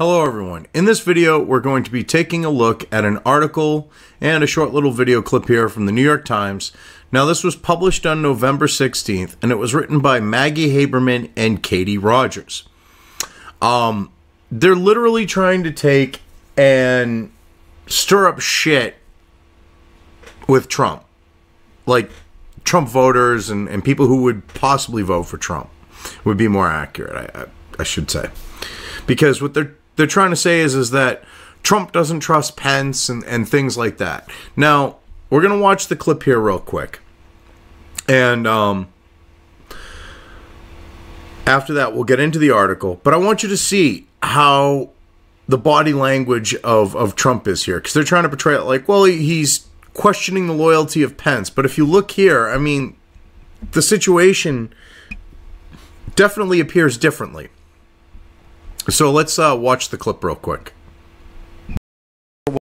Hello everyone. In this video, we're going to be taking a look at an article and a short little video clip here from the New York Times. Now this was published on November 16th and it was written by Maggie Haberman and Katie Rogers. They're literally trying to take and stir up shit with Trump. Like Trump voters and people who would possibly vote for Trump would be more accurate, I should say. Because what they're trying to say is that Trump doesn't trust Pence and things like that. Now, we're going to watch the clip here real quick. And after that, we'll get into the article. But I want you to see how the body language of Trump is here. Because they're trying to portray it like, well, he's questioning the loyalty of Pence. But if you look here, I mean, the situation definitely appears differently. So let's watch the clip real quick.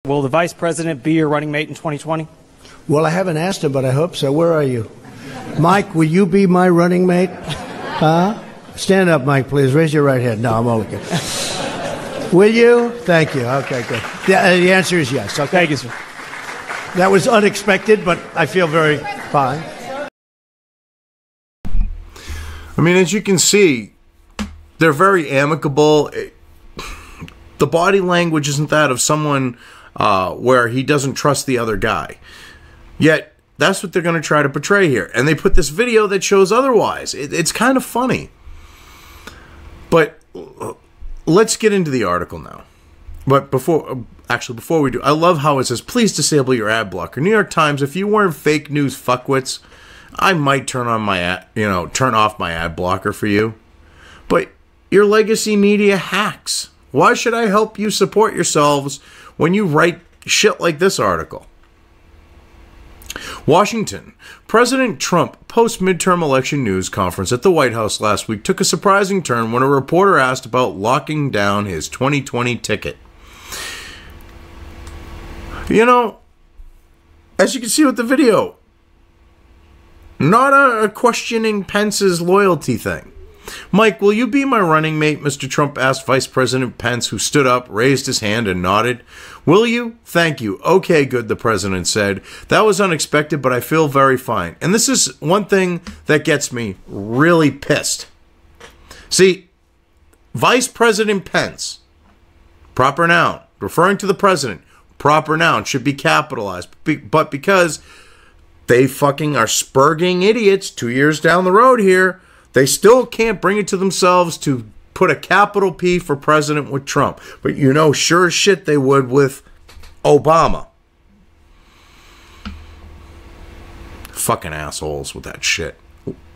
Will the Vice President be your running mate in 2020? Well, I haven't asked him, but I hope so. Where are you? Mike, will you be my running mate? Stand up, Mike, please. Raise your right hand. No, I'm okay. Will you? Thank you. Okay, good. The answer is yes. Okay. Thank you, sir. That was unexpected, but I feel very fine. I mean, as you can see, they're very amicable. The body language isn't that of someone where he doesn't trust the other guy. Yet, that's what they're going to try to portray here. And they put this video that shows otherwise. It's kind of funny. But let's get into the article now. But before we do, I love how it says, please disable your ad blocker. New York Times, if you weren't fake news fuckwits, I might turn on my turn off my ad blocker for you. But your legacy media hacks. Why should I help you support yourselves when you write shit like this article? Washington. President Trump post-midterm election news conference at the White House last week took a surprising turn when a reporter asked about locking down his 2020 ticket. You know, as you can see with the video, not a questioning Pence's loyalty thing. Mike, will you be my running mate? Mr. Trump asked Vice President Pence, who stood up, raised his hand, and nodded. Will you? Thank you. Okay, good, the president said. That was unexpected, but I feel very fine. And this is one thing that gets me really pissed. See, Vice President Pence, proper noun, referring to the president, proper noun, should be capitalized. But because they fucking are spurging idiots 2 years down the road here, they still can't bring it to themselves to put a capital P for president with Trump. But you know, sure as shit they would with Obama. Fucking assholes with that shit.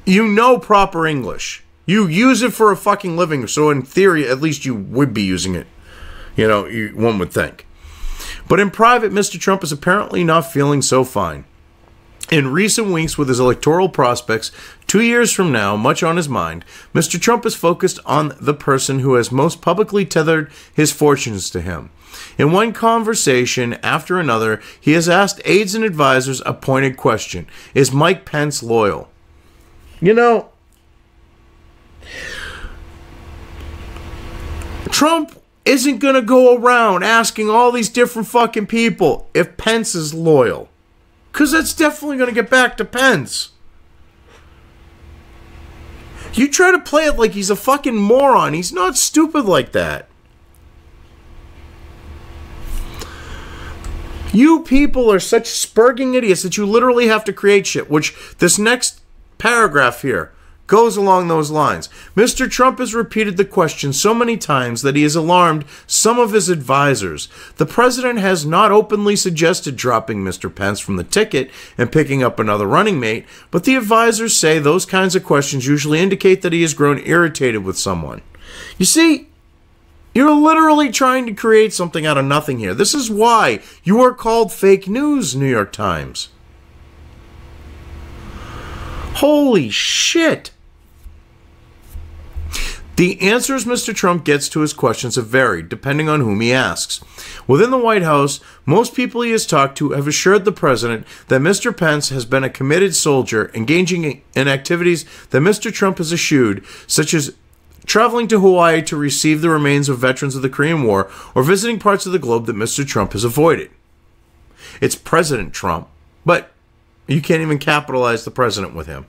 You know proper English. You use it for a fucking living, so in theory, at least you would be using it. You know, one would think. But in private, Mr. Trump is apparently not feeling so fine. In recent weeks, with his electoral prospects 2 years from now much on his mind, Mr. Trump is focused on the person who has most publicly tethered his fortunes to him. In one conversation after another, he has asked aides and advisors a pointed question. Is Mike Pence loyal? You know, Trump isn't going to go around asking all these different fucking people if Pence is loyal. Because that's definitely going to get back to Pence. You try to play it like he's a fucking moron. He's not stupid like that. You people are such spurging idiots that you literally have to create shit. Which this next paragraph here goes along those lines. Mr. Trump has repeated the question so many times that he has alarmed some of his advisors. The president has not openly suggested dropping Mr. Pence from the ticket and picking up another running mate, but the advisors say those kinds of questions usually indicate that he has grown irritated with someone. You see, you're literally trying to create something out of nothing here. This is why you are called fake news, New York Times. Holy shit. The answers Mr. Trump gets to his questions have varied, depending on whom he asks. Within the White House, most people he has talked to have assured the president that Mr. Pence has been a committed soldier, engaging in activities that Mr. Trump has eschewed, such as traveling to Hawaii to receive the remains of veterans of the Korean War, or visiting parts of the globe that Mr. Trump has avoided. It's President Trump, but you can't even capitalize the president with him.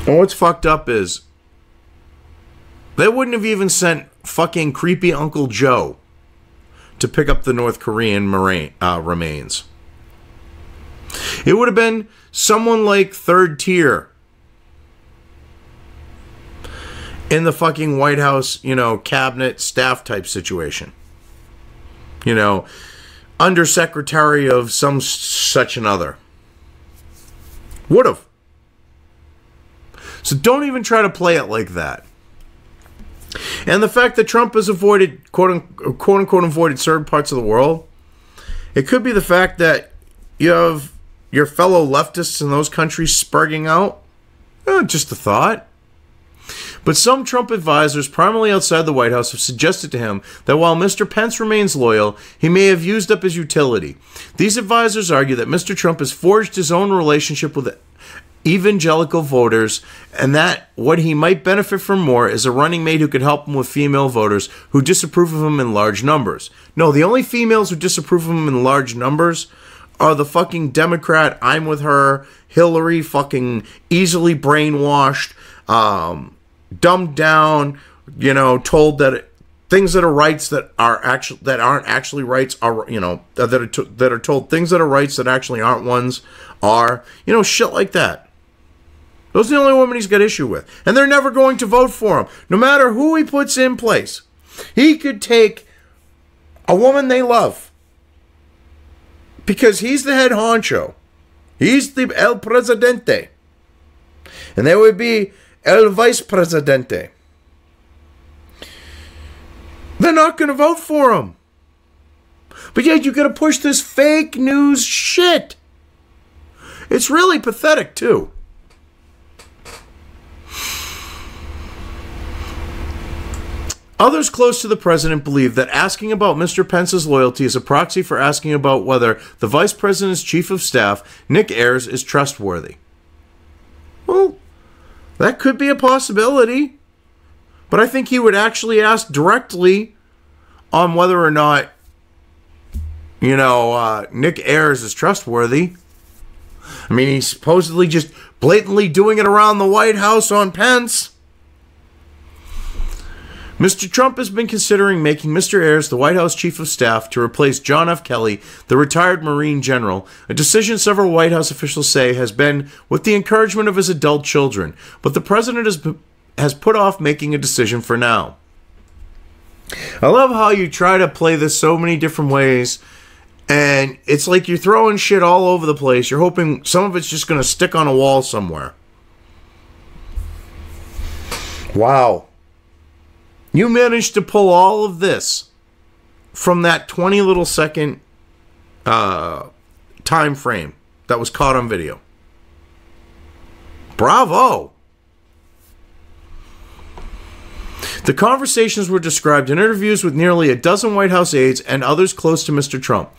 And what's fucked up is they wouldn't have even sent fucking creepy Uncle Joe to pick up the North Korean remains. It would have been someone like third tier in the fucking White House, cabinet staff type situation. Undersecretary of some such another. Would have. So don't even try to play it like that. And the fact that Trump has avoided, quote unquote, avoided certain parts of the world, it could be the fact that you have your fellow leftists in those countries spurging out. Just a thought. But some Trump advisors, primarily outside the White House, have suggested to him that while Mr. Pence remains loyal, he may have used up his utility. These advisors argue that Mr. Trump has forged his own relationship with evangelical voters, and that what he might benefit from more is a running mate who could help him with female voters who disapprove of him in large numbers. No, the only females who disapprove of him in large numbers are the fucking Democrat, I'm with her, Hillary, fucking easily brainwashed, dumbed down, told that things that are rights that aren't actually rights are, that are told things that are rights that actually aren't ones are, shit like that. Those are the only women he's got issue with. And they're never going to vote for him, no matter who he puts in place. He could take a woman they love because he's the head honcho. He's the El Presidente. And there would be El Vice Presidente. They're not going to vote for him. But yet you got to push this fake news shit. It's really pathetic, too. Others close to the president believe that asking about Mr. Pence's loyalty is a proxy for asking about whether the vice president's chief of staff, Nick Ayers, is trustworthy. Well, that could be a possibility. But I think he would actually ask directly on whether or not, Nick Ayers is trustworthy. I mean, he's supposedly just blatantly doing it around the White House on Pence. Mr. Trump has been considering making Mr. Ayers the White House Chief of Staff to replace John F. Kelly, the retired Marine general, a decision several White House officials say has been with the encouragement of his adult children, but the president has put off making a decision for now. I love how you try to play this so many different ways, and it's like you're throwing shit all over the place. You're hoping some of it's just going to stick on a wall somewhere. Wow. You managed to pull all of this from that 20 little second time frame that was caught on video. Bravo. The conversations were described in interviews with nearly a dozen White House aides and others close to Mr. Trump.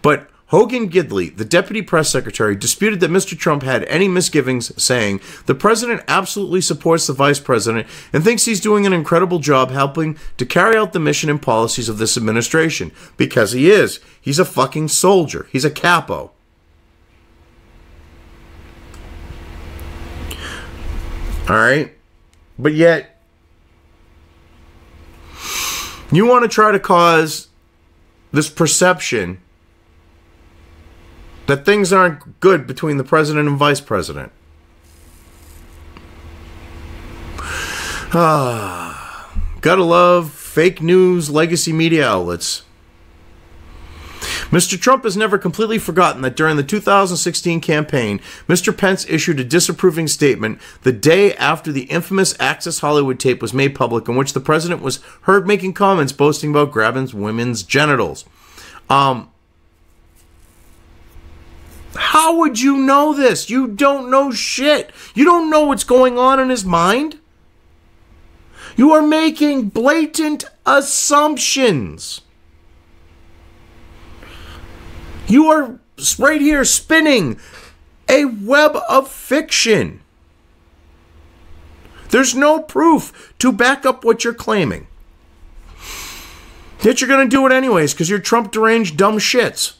But Hogan Gidley, the deputy press secretary, disputed that Mr. Trump had any misgivings, saying, "The president absolutely supports the vice president and thinks he's doing an incredible job helping to carry out the mission and policies of this administration." Because he is. He's a fucking soldier. He's a capo. All right? But yet, you want to try to cause this perception that things aren't good between the president and vice president. Gotta love fake news legacy media outlets. Mr. Trump has never completely forgotten that during the 2016 campaign, Mr. Pence issued a disapproving statement the day after the infamous Access Hollywood tape was made public, in which the president was heard making comments boasting about grabbing women's genitals. How would you know this? You don't know shit. You don't know what's going on in his mind. You are making blatant assumptions. You are right here spinning a web of fiction. There's no proof to back up what you're claiming. Yet you're going to do it anyways because you're Trump deranged dumb shits.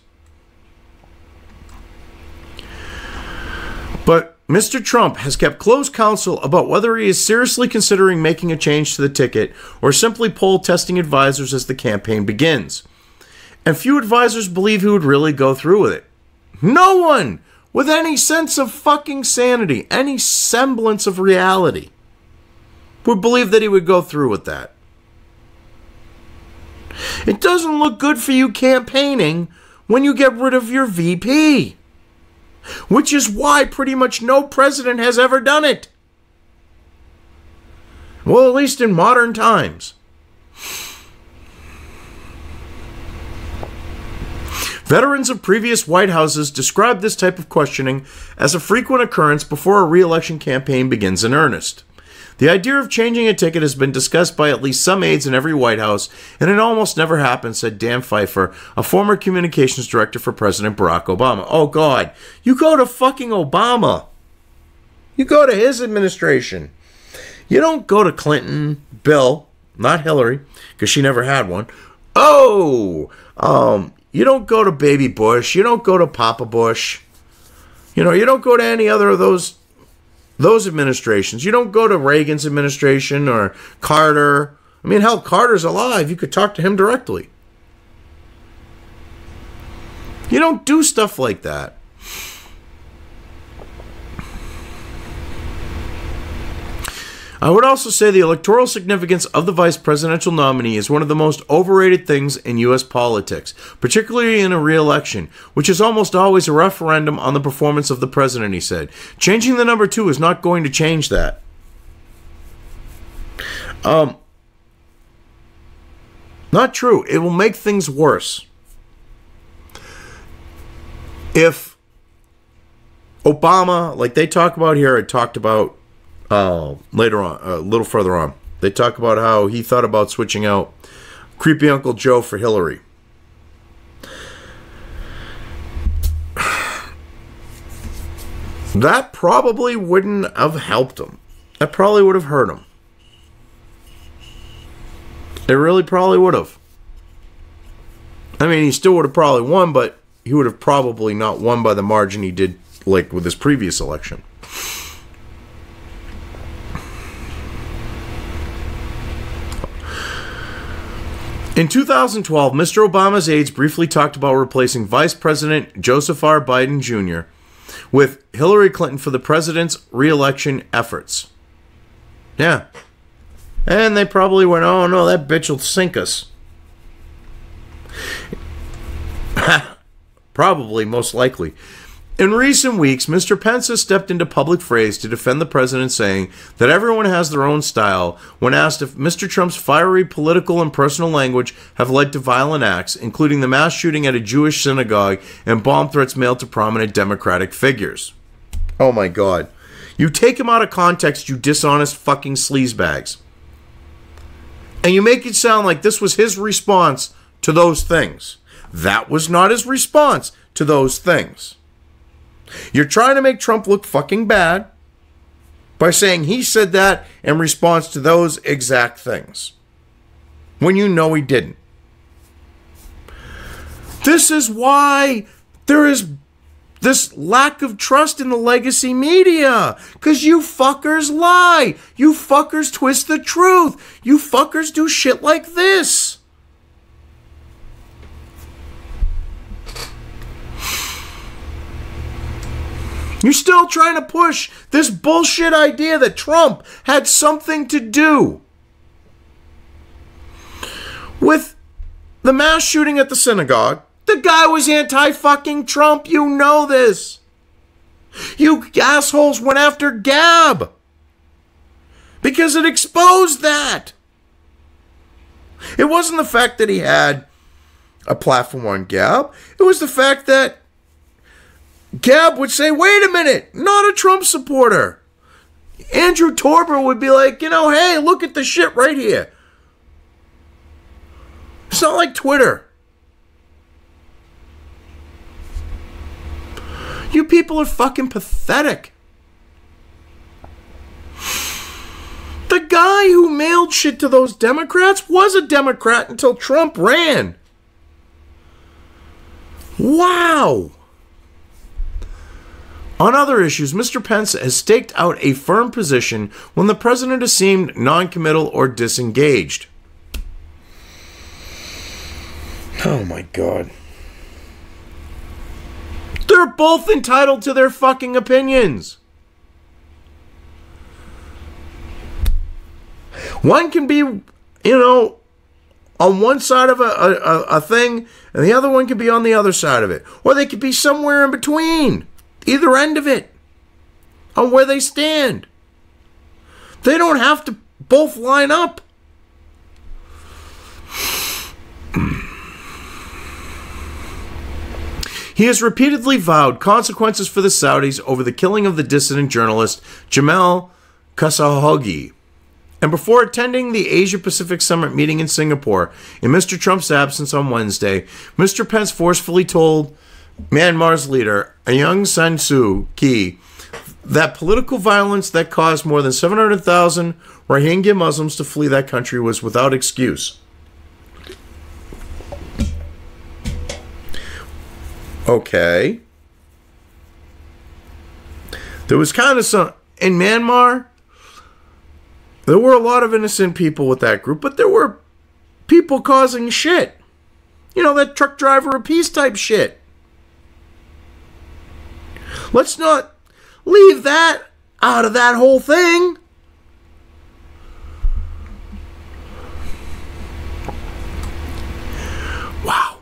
But Mr. Trump has kept close counsel about whether he is seriously considering making a change to the ticket or simply poll testing advisors as the campaign begins. And few advisors believe he would really go through with it. No one with any sense of fucking sanity, any semblance of reality, would believe that he would go through with that. It doesn't look good for you campaigning when you get rid of your VP. Which is why pretty much no president has ever done it. Well, at least in modern times. Veterans of previous White Houses describe this type of questioning as a frequent occurrence before a re-election campaign begins in earnest. The idea of changing a ticket has been discussed by at least some aides in every White House, and it almost never happens, said Dan Pfeiffer, a former communications director for President Barack Obama. Oh, God. You go to fucking Obama. You go to his administration. You don't go to Clinton, Bill, not Hillary, because she never had one. You don't go to Baby Bush. You don't go to Papa Bush. You don't go to any other of those administrations. You don't go to Reagan's administration or Carter. I mean, hell, Carter's alive. You could talk to him directly. You don't do stuff like that. I would also say the electoral significance of the vice presidential nominee is one of the most overrated things in U.S. politics, particularly in a re-election, which is almost always a referendum on the performance of the president, he said. Changing the number 2 is not going to change that. Not true. It will make things worse. If Obama, like they talk about here, had talked about later on, a little further on, they talk about how he thought about switching out creepy Uncle Joe for Hillary. That probably wouldn't have helped him. That probably would have hurt him. It really probably would have. I mean, he still would have probably won, but he would have probably not won by the margin he did, like with his previous election. In 2012, Mr. Obama's aides briefly talked about replacing Vice President Joseph R. Biden Jr. with Hillary Clinton for the president's re-election efforts. Yeah. And they probably went, oh no, that bitch will sink us. Probably, most likely. In recent weeks, Mr. Pence has stepped into public phrase to defend the president, saying that everyone has their own style when asked if Mr. Trump's fiery political and personal language have led to violent acts, including the mass shooting at a Jewish synagogue and bomb threats mailed to prominent Democratic figures. Oh my God. You take him out of context, you dishonest fucking sleazebags. And you make it sound like this was his response to those things. That was not his response to those things. You're trying to make Trump look fucking bad by saying he said that in response to those exact things, when you know he didn't. This is why there is this lack of trust in the legacy media, because you fuckers lie. You fuckers twist the truth. You fuckers do shit like this. You're still trying to push this bullshit idea that Trump had something to do with the mass shooting at the synagogue. The guy was anti-fucking Trump. You know this. You assholes went after Gab because it exposed that. It wasn't the fact that he had a platform on Gab. It was the fact that Gab would say, wait a minute, not a Trump supporter. Andrew Torber would be like, hey, look at the shit right here. It's not like Twitter. You people are fucking pathetic. The guy who mailed shit to those Democrats was a Democrat until Trump ran. Wow. On other issues, Mr. Pence has staked out a firm position when the president has seemed non-committal or disengaged. Oh my God. They're both entitled to their fucking opinions. One can be, on one side of a thing, and the other one can be on the other side of it. Or they could be somewhere in between, either end of it, on where they stand. They don't have to both line up. He has repeatedly vowed consequences for the Saudis over the killing of the dissident journalist Jamal Khashoggi. And before attending the Asia-Pacific Summit meeting in Singapore, in Mr. Trump's absence on Wednesday, Mr. Pence forcefully told Myanmar's leader, Aung San Suu Kyi, that political violence that caused more than 700,000 Rohingya Muslims to flee that country was without excuse. Okay. There was kind of some... In Myanmar, there were a lot of innocent people with that group, but there were people causing shit. That truck driver of peace type shit. Let's not leave that out of that whole thing. Wow.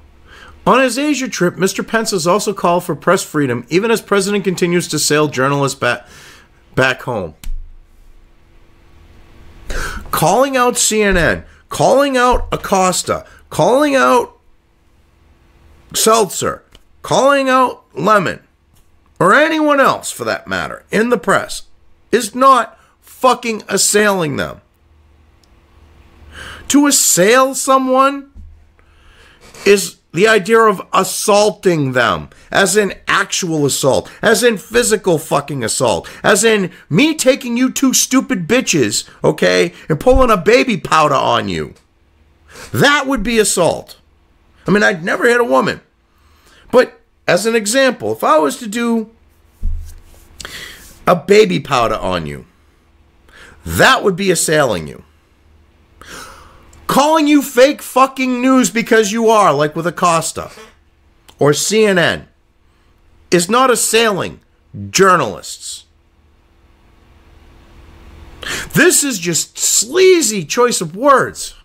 On his Asia trip, Mr. Pence has also called for press freedom, even as President continues to sail journalists back home. Calling out CNN, calling out Acosta, calling out Seltzer, calling out Lemon, or anyone else for that matter, in the press, is not fucking assailing them. To assail someone is the idea of assaulting them, as in actual assault, as in physical fucking assault, as in me taking you two stupid bitches, okay, and pulling a baby powder on you. That would be assault. I mean, I'd never hit a woman. But as an example, if I was to do a baby powder on you, that would be assailing you. Calling you fake fucking news because you are, like with Acosta or CNN, is not assailing journalists. This is just sleazy choice of words.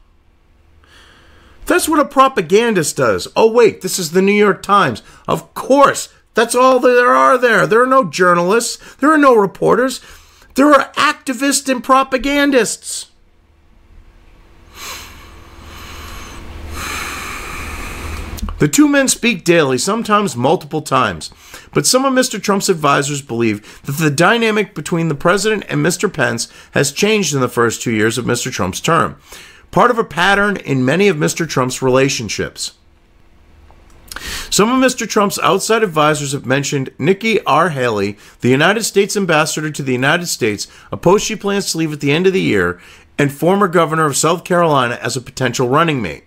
That's what a propagandist does. Oh, wait, this is the New York Times. Of course, that's all there are there. There are no journalists. There are no reporters. There are activists and propagandists. The two men speak daily, sometimes multiple times, but some of Mr. Trump's advisors believe that the dynamic between the president and Mr. Pence has changed in the first 2 years of Mr. Trump's term, part of a pattern in many of Mr. Trump's relationships. Some of Mr. Trump's outside advisors have mentioned Nikki R. Haley, the United States ambassador to the United States, a post she plans to leave at the end of the year, and former governor of South Carolina as a potential running mate.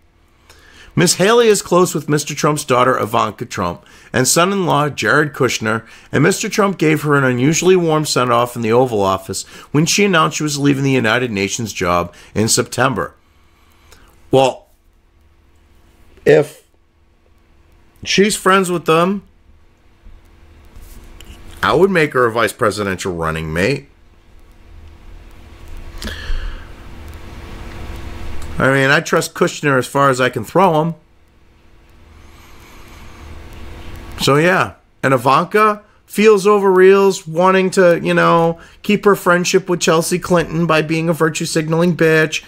Miss Haley is close with Mr. Trump's daughter, Ivanka Trump, and son-in-law, Jared Kushner, and Mr. Trump gave her an unusually warm send-off in the Oval Office when she announced she was leaving the United Nations job in September. Well, if she's friends with them, I would make her a vice presidential running mate. I mean, I trust Kushner as far as I can throw him. So, yeah. And Ivanka feels over reels, wanting to, keep her friendship with Chelsea Clinton by being a virtue signaling bitch.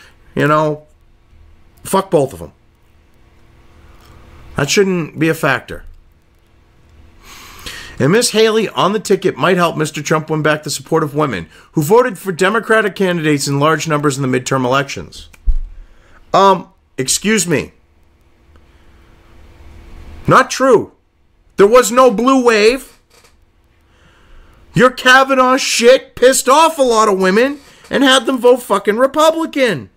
Fuck both of them. That shouldn't be a factor. And Miss Haley on the ticket might help Mr. Trump win back the support of women who voted for Democratic candidates in large numbers in the midterm elections. Excuse me. Not true. There was no blue wave. Your Kavanaugh shit pissed off a lot of women and had them vote fucking Republican.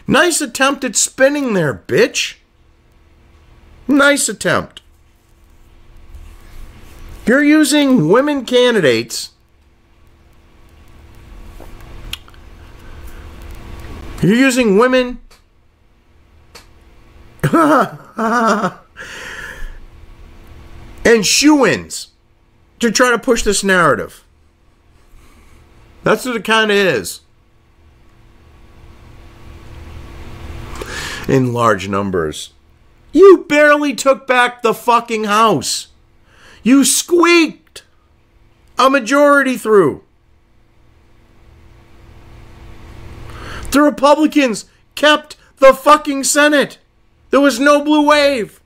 Nice attempt at spinning there, bitch. Nice attempt. You're using women candidates. You're using women and shoo-ins to try to push this narrative. That's what it kind of is. In large numbers. You barely took back the fucking House. You squeaked a majority through. The Republicans kept the fucking Senate. There was no blue wave.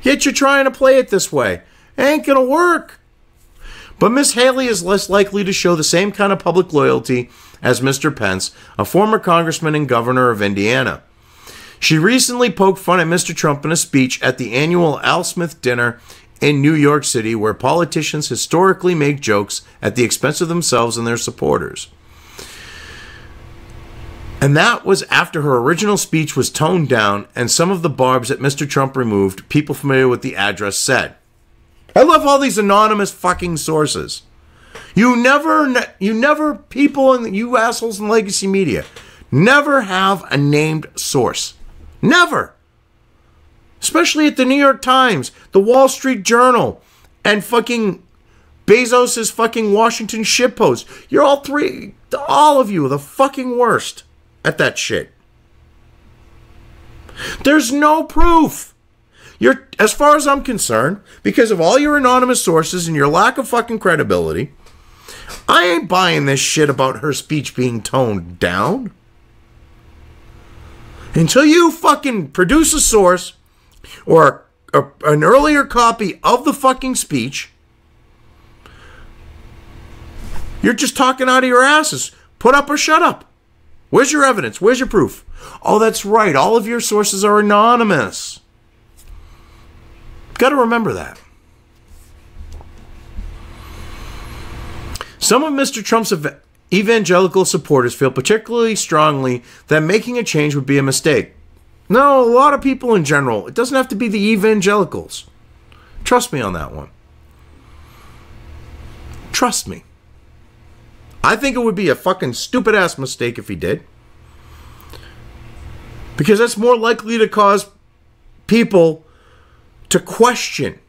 Yet you're trying to play it this way. It ain't gonna work. But Miss Haley is less likely to show the same kind of public loyalty as Mr. Pence, a former congressman and governor of Indiana. She recently poked fun at Mr. Trump in a speech at the annual Al Smith dinner in New York City, where politicians historically make jokes at the expense of themselves and their supporters. And that was after her original speech was toned down and some of the barbs that Mr. Trump removed, people familiar with the address said. I love all these anonymous fucking sources. You never, people in you assholes in legacy media, never have a named source. Never. Especially at the New York Times, the Wall Street Journal, and fucking Bezos' fucking Washington shitpost. You're all of you are the fucking worst at that shit. There's no proof. As far as I'm concerned, because of all your anonymous sources and your lack of fucking credibility, I ain't buying this shit about her speech being toned down. Until you fucking produce a source or an earlier copy of the fucking speech, you're just talking out of your asses. Put up or shut up. Where's your evidence? Where's your proof? Oh, that's right. All of your sources are anonymous. Got to remember that. Some of Mr. Trump's evangelical supporters feel particularly strongly that making a change would be a mistake. No, a lot of people in general. It doesn't have to be the evangelicals. Trust me on that one. Trust me. I think it would be a fucking stupid-ass mistake if he did. Because that's more likely to cause people to question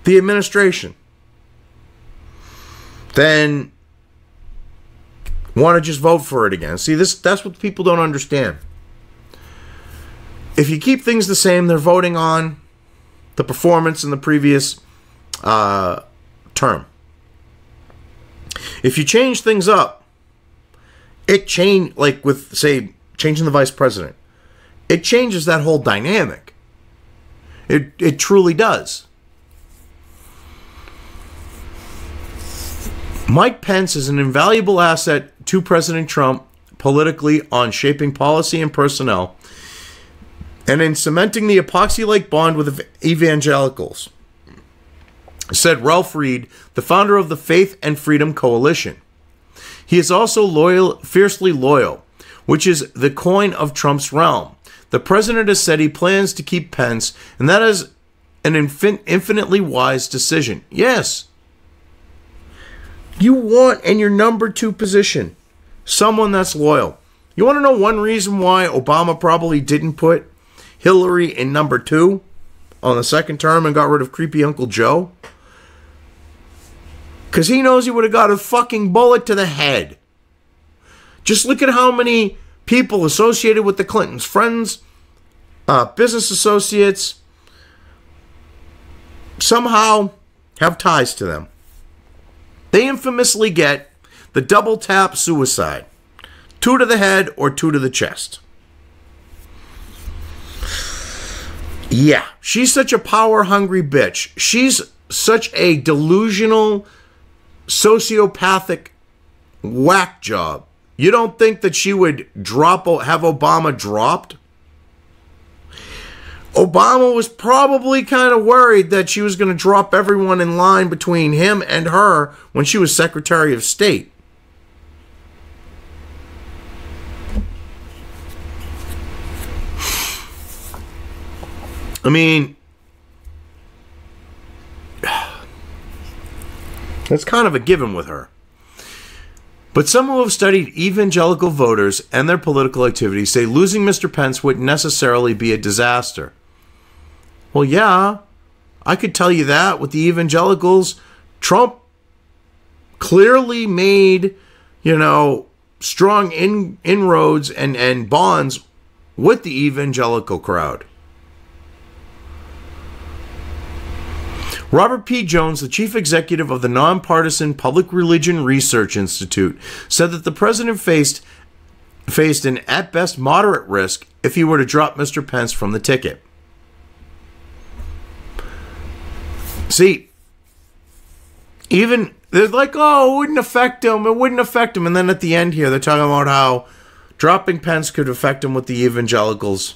the administration than want to just vote for it again. See, that's what people don't understand. If you keep things the same, they're voting on the performance in the previous term. If you change things up, like with, say, changing the vice president, it changes that whole dynamic. It truly does. Mike Pence is an invaluable asset to President Trump politically on shaping policy and personnel and in cementing the epoxy-like bond with evangelicals, said Ralph Reed, the founder of the Faith and Freedom Coalition. He is also loyal, fiercely loyal, which is the coin of Trump's realm. The president has said he plans to keep Pence, and that is an infinitely wise decision. Yes. You want in your number 2 position someone that's loyal. You want to know one reason why Obama probably didn't put Hillary in number 2 on the second term and got rid of creepy Uncle Joe? Because he knows he would have got a fucking bullet to the head. Just look at how many people associated with the Clintons, friends, business associates, somehow have ties to them. They infamously get the double tap suicide. 2 to the head or 2 to the chest. Yeah, she's such a power-hungry bitch. She's such a delusional, sociopathic whack job. You don't think that she would have Obama dropped? Obama was probably kind of worried that she was going to drop everyone in line between him and her when she was Secretary of State. I mean, that's kind of a given with her. But some who have studied evangelical voters and their political activities say losing Mr. Pence wouldn't necessarily be a disaster. Well, yeah, I could tell you that with the evangelicals. Trump clearly made, strong inroads and bonds with the evangelical crowd. Robert P. Jones, the chief executive of the nonpartisan Public Religion Research Institute, said that the president faced an at best moderate risk if he were to drop Mr. Pence from the ticket. See, even they're like, oh, it wouldn't affect him. It wouldn't affect him. And then at the end here, they're talking about how dropping Pence could affect him with the evangelicals.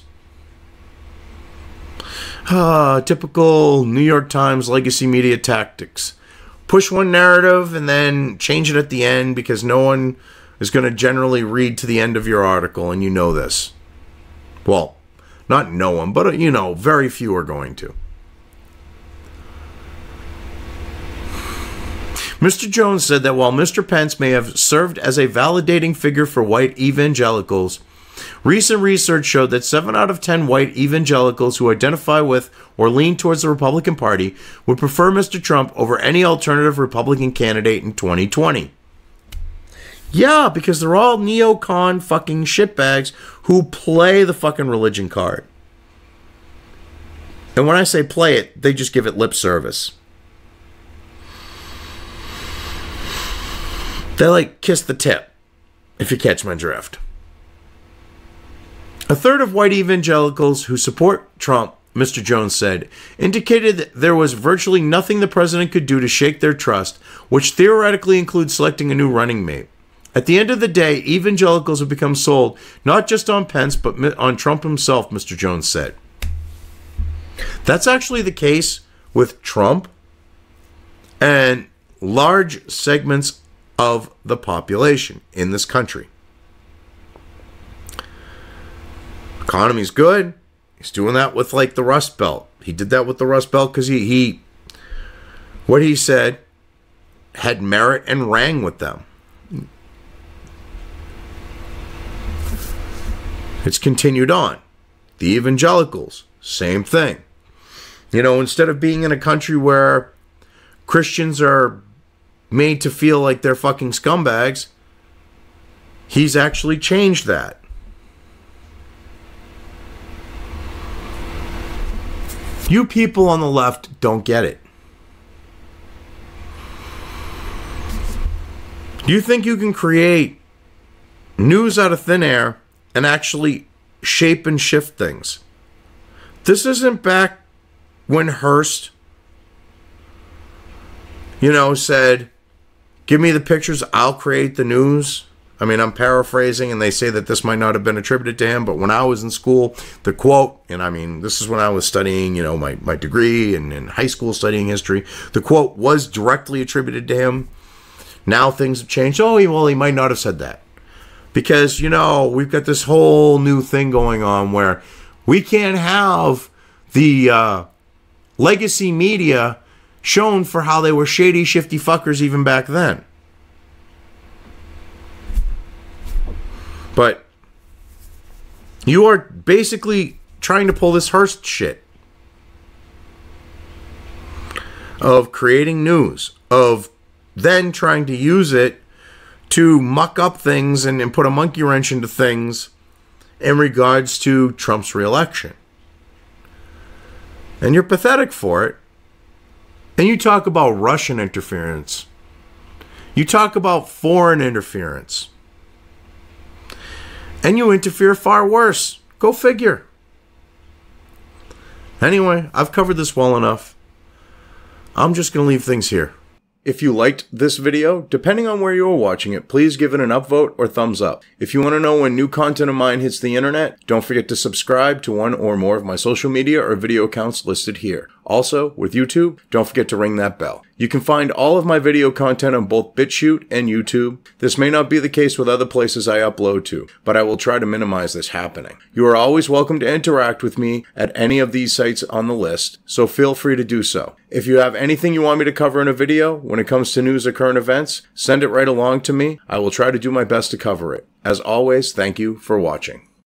Typical New York Times legacy media tactics. Push one narrative and then change it at the end because no one is going to generally read to the end of your article, and you know this. Well, not no one, but very few are going to. Mr. Jones said that while Mr. Pence may have served as a validating figure for white evangelicals, recent research showed that 7 out of 10 white evangelicals who identify with or lean towards the Republican Party would prefer Mr. Trump over any alternative Republican candidate in 2020. Yeah, because they're all neocon fucking shitbags who play the fucking religion card. And when I say play it, they just give it lip service. They like kiss the tip, if you catch my drift. A third of white evangelicals who support Trump, Mr. Jones said, indicated that there was virtually nothing the president could do to shake their trust, which theoretically includes selecting a new running mate. At the end of the day, evangelicals have become sold not just on Pence, but on Trump himself, Mr. Jones said. That's actually the case with Trump and large segments of the population in this country. Economy's good. He's doing that with like the Rust Belt. He did that with the Rust Belt because he what he said had merit and rang with them. It's continued on. The evangelicals, same thing. Instead of being in a country where Christians are made to feel like they're fucking scumbags, he's actually changed that. You people on the left don't get it. Do you think you can create news out of thin air and actually shape and shift things? This isn't back when Hearst, said, give me the pictures, I'll create the news. I mean, I'm paraphrasing, and they say that this might not have been attributed to him, but when I was in school, the quote, and I mean, this is when I was studying, my degree and in high school studying history, the quote was directly attributed to him. Now things have changed. Oh, well, he might not have said that. Because, we've got this whole new thing going on where we can't have the legacy media shown for how they were shady, shifty fuckers even back then. But you are basically trying to pull this Hearst shit of creating news, of then trying to use it to muck up things and put a monkey wrench into things in regards to Trump's reelection. And you're pathetic for it. And you talk about Russian interference. You talk about foreign interference. And you interfere far worse. Go figure. Anyway, I've covered this well enough. I'm just going to leave things here. If you liked this video, depending on where you are watching it, please give it an upvote or thumbs up. If you want to know when new content of mine hits the internet, don't forget to subscribe to one or more of my social media or video accounts listed here. Also, with YouTube, don't forget to ring that bell. You can find all of my video content on both BitChute and YouTube. This may not be the case with other places I upload to, but I will try to minimize this happening. You are always welcome to interact with me at any of these sites on the list, so feel free to do so. If you have anything you want me to cover in a video when it comes to news or current events, send it right along to me. I will try to do my best to cover it. As always, thank you for watching.